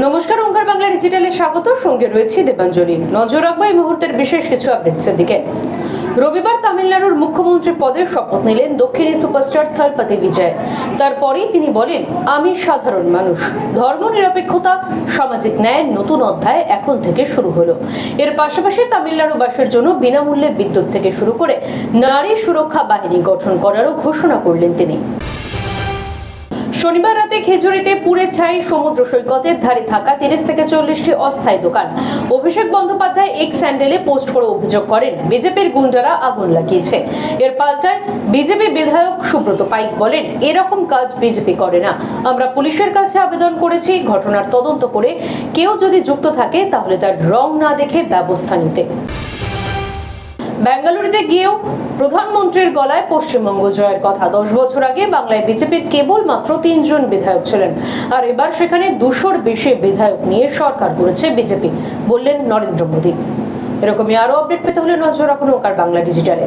নমস্কার, ওঙ্কার বাংলা ডিজিটালে স্বাগত। সঙ্গে রয়েছে দেবাঞ্জলি। নজর রাখবো এই মুহূর্তের বিশেষ কিছু আপডেটসের দিকে। রবিবার তামিলনাড়ুর মুখ্যমন্ত্রী পদে শপথ নিলেন দক্ষিণী সুপারস্টার থলপতি বিজয়। তারপরেই তিনি বলেন, আমি সাধারণ মানুষ। ধর্মনিরপেক্ষতা, সামাজিক ন্যায়ের নতুন অধ্যায় এখন থেকে শুরু হলো। এর পাশাপাশি তামিলনাড়ুবাসীর জন্য বিনামূল্যে বিদ্যুৎ থেকে শুরু করে নারী সুরক্ষা বাহিনী গঠন করারও ঘোষণা করলেন তিনি। শনিবার রাতে খেজুরিতে পুড়ে ছাই সমুদ্র সৈকতের ধারে থাকা 30 থেকে 40টি অস্থায়ী দোকান। অভিষেক বন্দ্যোপাধ্যায় এক্স স্যান্ডেলে পোস্ট করে অভিযোগ করেন, বিজেপির গুন্ডারা আগুন লাগিয়েছে। এর পাল্টায় বিজেপি বিধায়ক সুব্রত পাইক বলেন, এরকম কাজ বিজেপি করে না। আমরা পুলিশের কাছে আবেদন করেছি ঘটনার তদন্ত করে কেউ যদি যুক্ত থাকে তাহলে তার রং না দেখে ব্যবস্থা নিতে। বেঙ্গালুরুতে গিয়েও প্রধানমন্ত্রীর গলায় পশ্চিমবঙ্গ জয়ের কথা। 10 বছর আগে বাংলায় বিজেপির কেবল মাত্র 3 জন বিধায়ক ছিলেন, আর এবার সেখানে 200-র বেশি বিধায়ক নিয়ে সরকার করেছে বিজেপি, বললেন নরেন্দ্র মোদী। এরকমই আরো আপডেট পেতে হলে নজর রাখুন ওঙ্কার বাংলা ডিজিটালে।